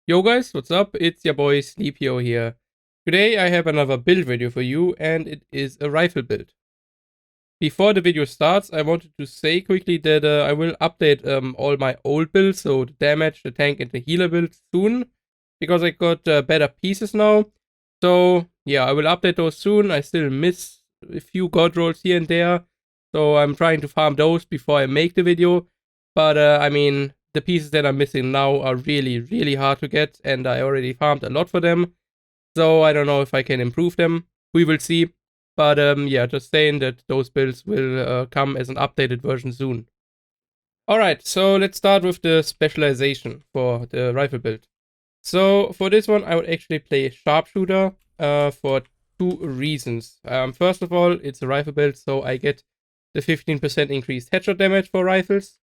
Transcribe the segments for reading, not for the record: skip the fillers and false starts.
Yo guys, what's up? It's your boy Sleepio here. Today I have another build video for you and it is a rifle build. Before the video starts, I wanted to say quickly that I will update all my old builds, so the damage, the tank and the healer builds soon, because I got better pieces now. So yeah, I will update those soon. I still miss a few god rolls here and there, so I'm trying to farm those before I make the video. But I mean, the pieces that I'm missing now are really hard to get, and I already farmed a lot for them. So I don't know if I can improve them. We will see. But yeah, just saying that those builds will come as an updated version soon. Alright, so let's start with the specialization for the rifle build. So for this one, I would actually play sharpshooter for two reasons. First of all, it's a rifle build, so I get the 15% increased headshot damage for rifles.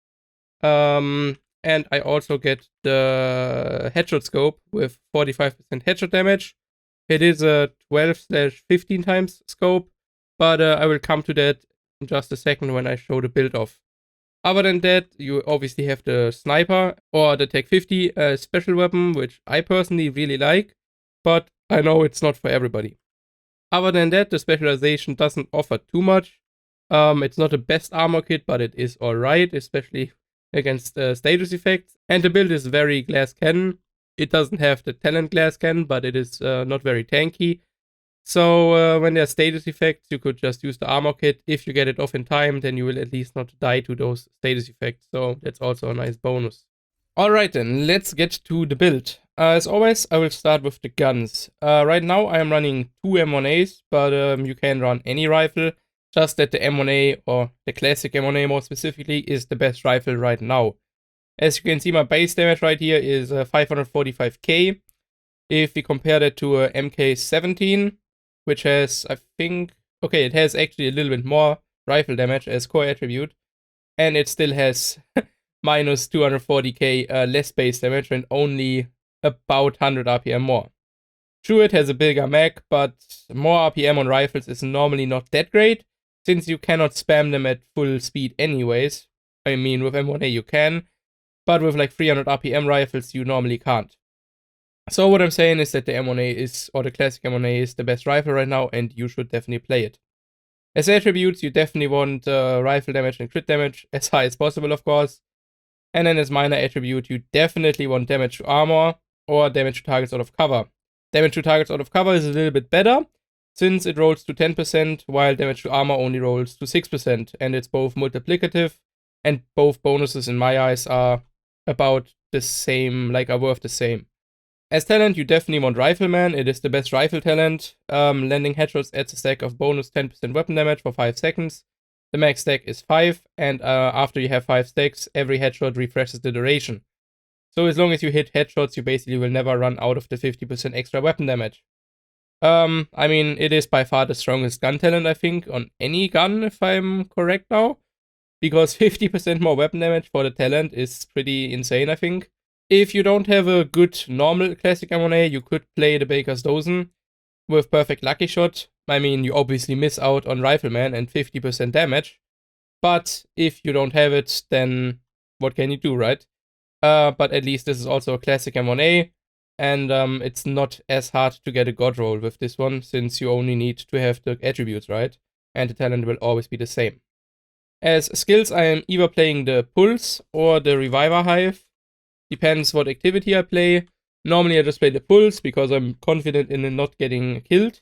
And I also get the headshot scope with 45% headshot damage. It is a 12/15 times scope, but I will come to that in just a second when I show the build off. Other than that, you obviously have the sniper or the Tech 50 special weapon, which I personally really like, but I know it's not for everybody. Other than that, the specialization doesn't offer too much. It's not the best armor kit, but it is alright, especially against status effects. And the build is very glass cannon. It doesn't have the talent glass cannon, but it is not very tanky. So when there's status effects, you could just use the armor kit. If you get it off in time, then you will at least not die to those status effects. So that's also a nice bonus. Alright then, let's get to the build. As always, I will start with the guns. Right now I am running two M1As, but you can run any rifle. Just that the M1A, or the classic M1A more specifically, is the best rifle right now. As you can see, my base damage right here is 545k. If we compare that to a MK17, which has, I think, okay, it has actually a little bit more rifle damage as core attribute, and it still has minus 240k less base damage and only about 100 RPM more. True, it has a bigger mag, but more RPM on rifles is normally not that great, since you cannot spam them at full speed anyways. I mean, with M1A you can, but with like 300 RPM rifles you normally can't. So what I'm saying is that the M1A is, or the classic M1A is the best rifle right now, and you should definitely play it. As attributes, you definitely want rifle damage and crit damage as high as possible, of course. And then as minor attribute, you definitely want damage to armor or damage to targets out of cover. Damage to targets out of cover is a little bit better, since it rolls to 10%, while damage to armor only rolls to 6%, and it's both multiplicative, and both bonuses in my eyes are about the same, like are worth the same. As talent, you definitely want Rifleman. It is the best rifle talent. Landing headshots adds a stack of bonus 10% weapon damage for 5 seconds. The max stack is 5, and after you have 5 stacks, every headshot refreshes the duration. So as long as you hit headshots, you basically will never run out of the 50% extra weapon damage. I mean, it is by far the strongest gun talent, I think, on any gun, if I'm correct now. Because 50% more weapon damage for the talent is pretty insane, I think. If you don't have a good normal classic M1A, you could play the Baker's Dozen with perfect lucky shot. I mean, you obviously miss out on Rifleman and 50% damage. But if you don't have it, then what can you do, right? But at least this is also a classic M1A. And it's not as hard to get a god roll with this one, since you only need to have the attributes, right? And the talent will always be the same. As skills, I am either playing the Pulse or the Reviver Hive. Depends what activity I play. Normally I just play the Pulse because I'm confident in not getting killed.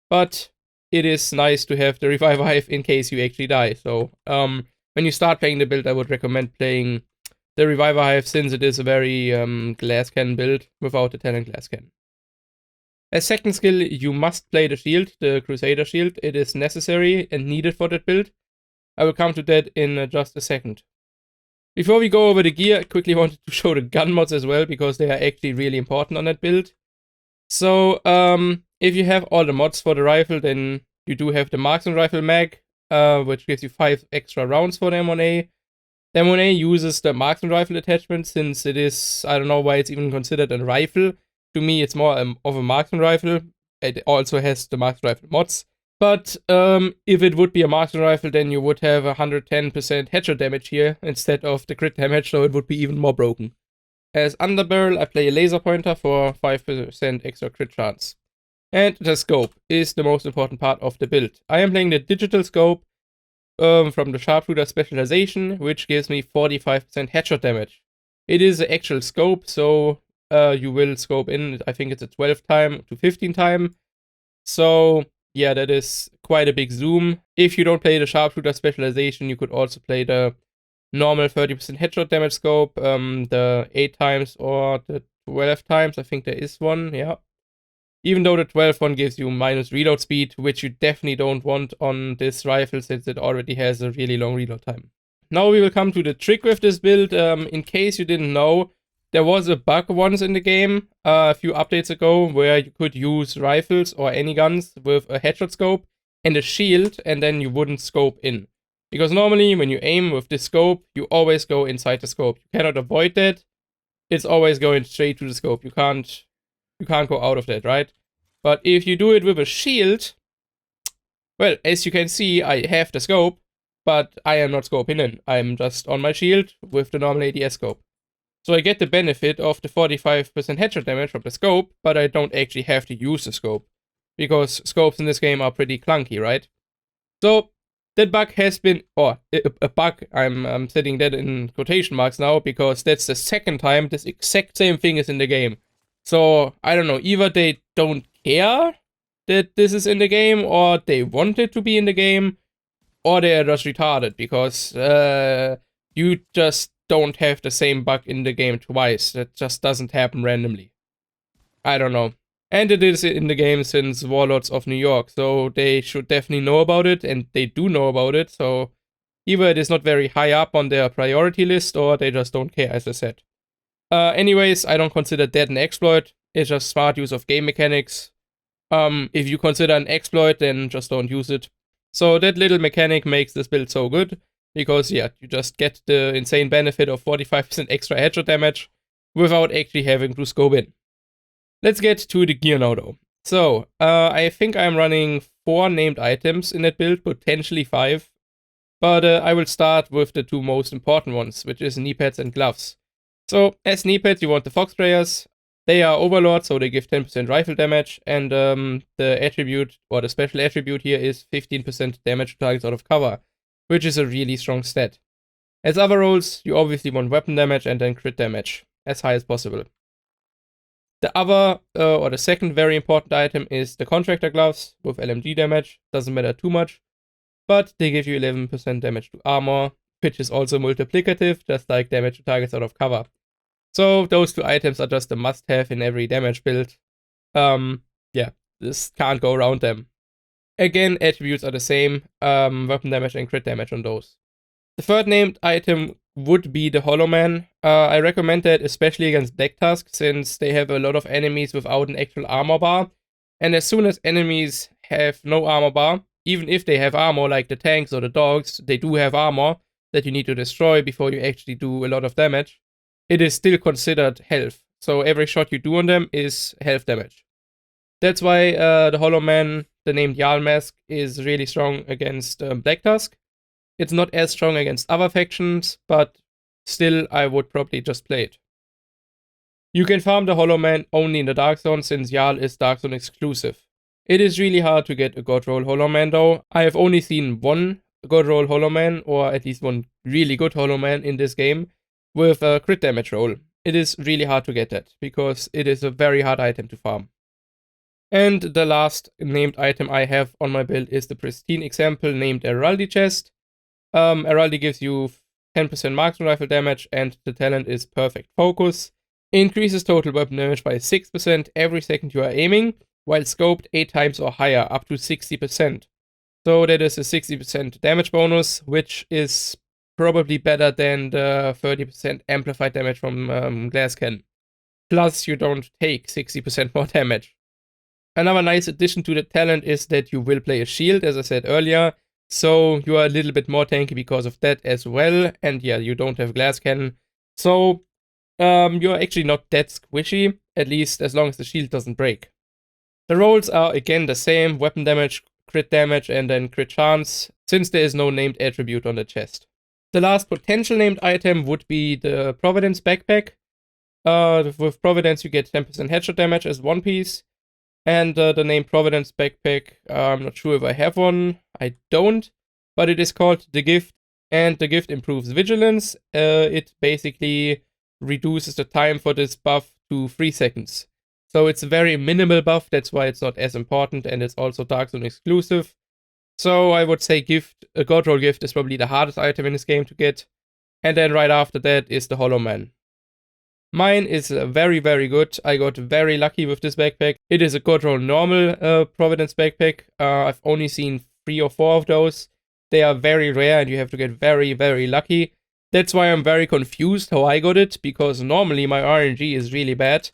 But it is nice to have the Reviver Hive in case you actually die. So when you start playing the build, I would recommend playing the Reviver Hive, since it is a very glass cannon build without the talent glass cannon. As second skill, you must play the shield, the Crusader shield. It is necessary and needed for that build. I will come to that in just a second. Before we go over the gear, I quickly wanted to show the gun mods as well, because they are actually really important on that build. So, if you have all the mods for the rifle, then you do have the Marksman Rifle mag, which gives you 5 extra rounds for the M1A. The M1A uses the Marksman Rifle attachment, since it is, I don't know why it's even considered a rifle. To me, it's more of a Marksman Rifle. It also has the Marksman Rifle mods. But if it would be a Marksman Rifle, then you would have 110% headshot damage here instead of the crit damage, so it would be even more broken. As underbarrel, I play a laser pointer for 5% extra crit chance. And the scope is the most important part of the build. I am playing the digital scope from the sharpshooter specialization, which gives me 45% headshot damage. It is an actual scope, so you will scope in, I think it's a 12 time to 15 time. So yeah, that is quite a big zoom. If you don't play the sharpshooter specialization, you could also play the normal 30% headshot damage scope, the 8 times or the 12 times. I think there is one, yeah. Even though the 12 one gives you minus reload speed, which you definitely don't want on this rifle since it already has a really long reload time. Now we will come to the trick with this build. In case you didn't know, there was a bug once in the game a few updates ago where you could use rifles or any guns with a headshot scope and a shield, and then you wouldn't scope in. Because normally when you aim with this scope, you always go inside the scope. You cannot avoid that. It's always going straight to the scope. You can't go out of that, right? But if you do it with a shield, well, as you can see, I have the scope, but I am not scoping in. I'm just on my shield with the normal ADS scope. So I get the benefit of the 45% headshot damage from the scope, but I don't actually have to use the scope. Because scopes in this game are pretty clunky, right? So that bug has been, or a bug, I'm setting that in quotation marks now, because that's the second time this exact same thing is in the game. So, I don't know, either they don't care that this is in the game, or they want it to be in the game, or they are just retarded, because you just don't have the same bug in the game twice. That just doesn't happen randomly. I don't know. And it is in the game since Warlords of New York, so they should definitely know about it, and they do know about it, so either it is not very high up on their priority list, or they just don't care, as I said. Anyways, I don't consider that an exploit. It's just smart use of game mechanics. If you consider an exploit, then just don't use it. So that little mechanic makes this build so good, because yeah, you just get the insane benefit of 45% extra headshot damage without actually having to scope in. Let's get to the gear now though. So, I think I'm running 4 named items in that build, potentially 5. But I will start with the 2 most important ones, which is knee pads and gloves. So, as knee pads, you want the fox sprayers. They are overlords, so they give 10% rifle damage, and the attribute, or the special attribute here is 15% damage to targets out of cover, which is a really strong stat. As other roles, you obviously want weapon damage and then crit damage, as high as possible. The other, or the second very important item is the contractor gloves with LMG damage. Doesn't matter too much, but they give you 11% damage to armor, which is also multiplicative, just like damage to targets out of cover. So those 2 items are just a must-have in every damage build. Yeah, this can't go around them. Again, attributes are the same, weapon damage and crit damage on those. The third named item would be the Hollow Man. I recommend that especially against Black Tusk, since they have a lot of enemies without an actual armor bar. And as soon as enemies have no armor bar, even if they have armor like the tanks or the dogs, they do have armor that you need to destroy before you actually do a lot of damage. It is still considered health. So every shot you do on them is health damage. That's why the Hollow Man, the named Jarl Mask, is really strong against Black Tusk. It's not as strong against other factions, but still I would probably just play it. You can farm the Hollow Man only in the Dark Zone, since Jarl is Dark Zone exclusive. It is really hard to get a God Roll Hollow Man though. I have only seen one God Roll Hollow Man, or at least one really good Hollow Man in this game, with a crit damage roll. It is really hard to get that, because it is a very hard item to farm. And the last named item I have on my build is the pristine example named Heraldi Chest. Heraldi gives you 10% marksman rifle damage, and the talent is Perfect Focus. Increases total weapon damage by 6% every second you are aiming, while scoped 8 times or higher, up to 60%. So that is a 60% damage bonus, which is probably better than the 30% amplified damage from glass cannon. Plus, you don't take 60% more damage. Another nice addition to the talent is that you will play a shield, as I said earlier, so you are a little bit more tanky because of that as well, and yeah, you don't have glass cannon, so you're actually not that squishy, at least as long as the shield doesn't break. The rolls are again the same, weapon damage, crit damage, and then crit chance, since there is no named attribute on the chest. The last potential named item would be the Providence Backpack. With Providence, you get 10% headshot damage as one piece. And the name Providence backpack, I'm not sure if I have one. I don't. But it is called the Gift. And the Gift improves vigilance. It basically reduces the time for this buff to 3 seconds. So it's a very minimal buff. That's why it's not as important. And it's also Dark Zone exclusive. So I would say Gift, a God Roll Gift is probably the hardest item in this game to get. And then right after that is the Hollow Man. Mine is very, very good. I got very lucky with this backpack. It is a God Roll normal Providence backpack. I've only seen 3 or 4 of those. They are very rare and you have to get very, very lucky. That's why I'm very confused how I got it, because normally my RNG is really bad.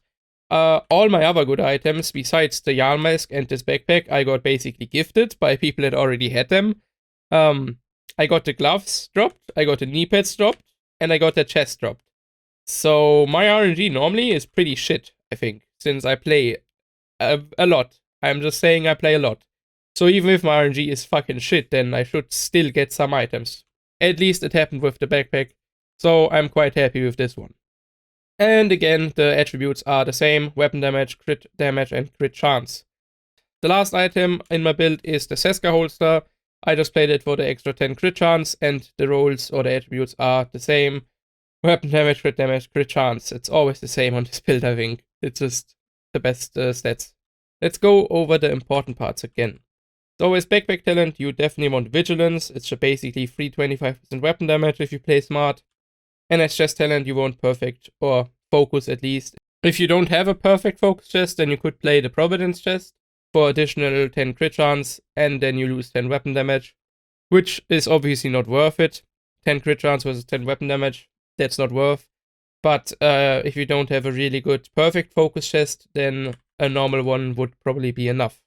All my other good items, besides the yarn mask and this backpack, I got basically gifted by people that already had them. I got the gloves dropped, I got the knee pads dropped, and I got the chest dropped. So my RNG normally is pretty shit, I think, since I play a lot. I'm just saying I play a lot. So even if my RNG is fucking shit, then I should still get some items. At least it happened with the backpack, so I'm quite happy with this one. And again, the attributes are the same: weapon damage, crit damage, and crit chance. The last item in my build is the Seska holster. I just played it for the extra 10 crit chance, and the rolls or the attributes are the same. Weapon damage, crit chance. It's always the same on this build, I think. It's just the best stats. Let's go over the important parts again. So as backpack talent, you definitely want vigilance. It's basically free 25% weapon damage if you play smart. And as chest talent, you want perfect, or focus at least. If you don't have a perfect focus chest, then you could play the Providence chest for additional 10 crit chance, and then you lose 10 weapon damage, which is obviously not worth it. 10 crit chance versus 10 weapon damage. That's not worth. But if you don't have a really good perfect focus chest, then a normal one would probably be enough.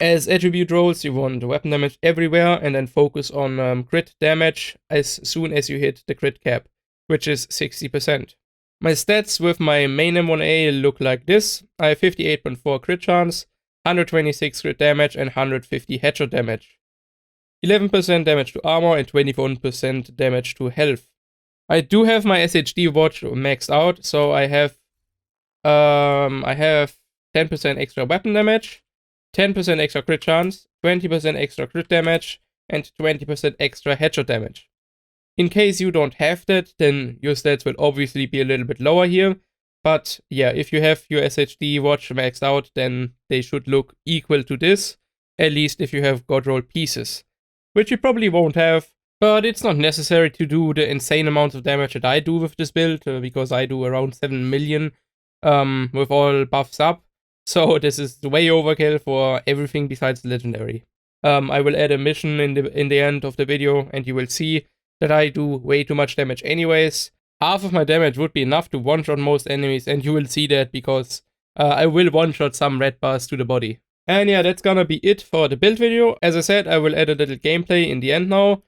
As attribute rolls, you want weapon damage everywhere and then focus on crit damage as soon as you hit the crit cap, which is 60%. My stats with my main M1A look like this. I have 58.4 crit chance, 126 crit damage and 150 headshot damage. 11% damage to armor and 21% damage to health. I do have my SHD watch maxed out, so I have 10% extra weapon damage, 10% extra crit chance, 20% extra crit damage, and 20% extra headshot damage. In case you don't have that, then your stats will obviously be a little bit lower here. But yeah, if you have your SHD watch maxed out, then they should look equal to this, at least if you have God Roll pieces, which you probably won't have. But it's not necessary to do the insane amounts of damage that I do with this build, because I do around 7 million with all buffs up. So this is way overkill for everything besides the legendary. I will add a mission in the end of the video, and you will see that I do way too much damage anyways. Half of my damage would be enough to one-shot most enemies, and you will see that because I will one-shot some red bars to the body. And yeah, that's gonna be it for the build video. As I said, I will add a little gameplay in the end now.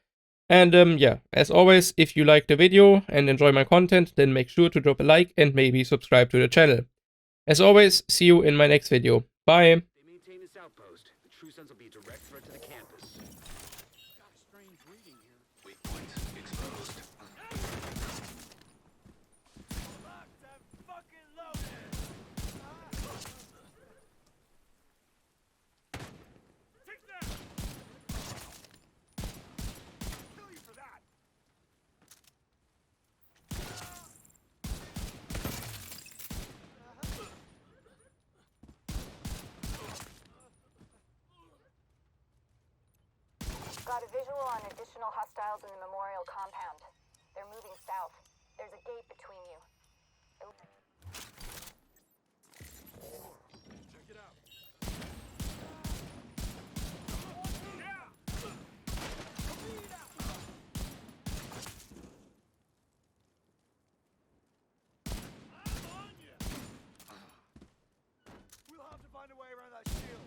And yeah, as always, if you like the video and enjoy my content, then make sure to drop a like and maybe subscribe to the channel. As always, see you in my next video. Bye! They maintain this outpost. The true sons will be a direct threat to the campus. Got a strange reading here. Weak points exposed. Locked and fucking loaded. Take that. Kill you for that. Got a visual on additional hostiles in the memorial compound. They're moving south. There's a gate between you. Check it out. I'm on you. We'll have to find a way around that shield.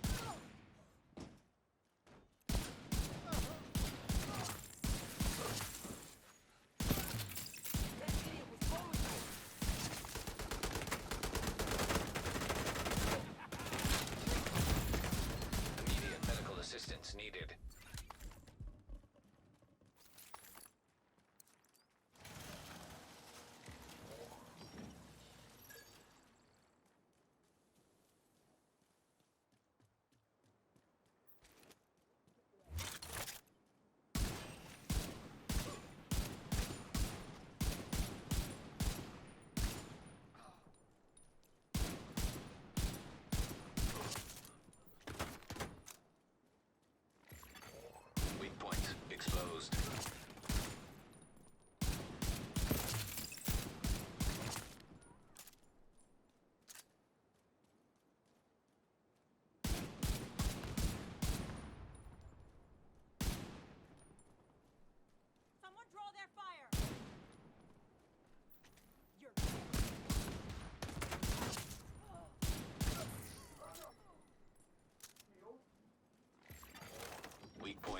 That idiot was blowing me.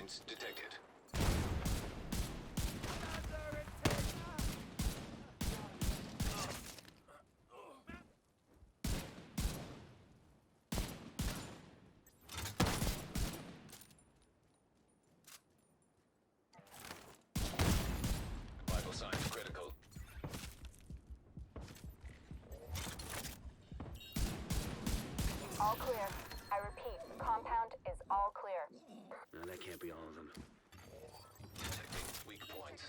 points detected. Vital signs critical. All clear. I repeat, compound is all clear. No, that can't be all of them. Detecting weak points.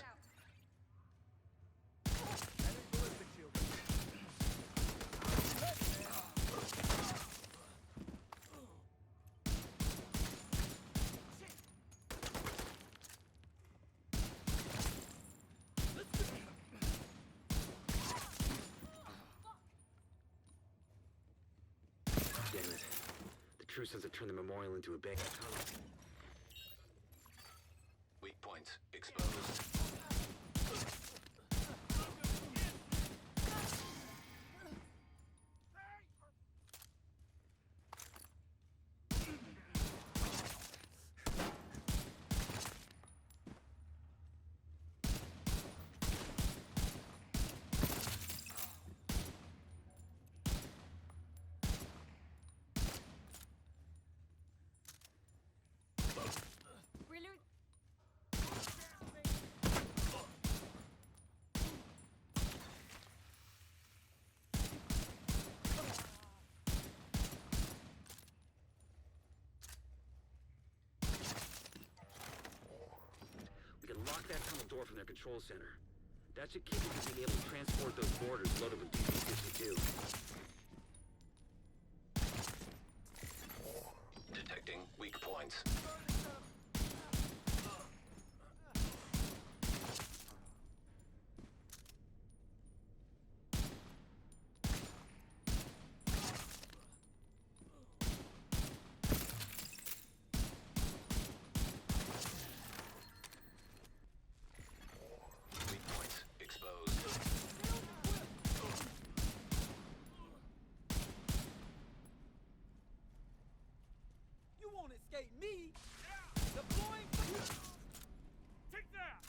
Damn it. The true sons have turned the memorial into a benq tunnel. Weak points exposed. Reload. We can lock that tunnel door from their control center. That should keep them from being able to transport those mortars loaded with DC-52. Detecting weak points. Weak points exposed. You won't escape me! Deploying! Take that!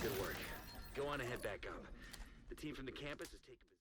Good work. Go on and head back up. The team from the campus is taking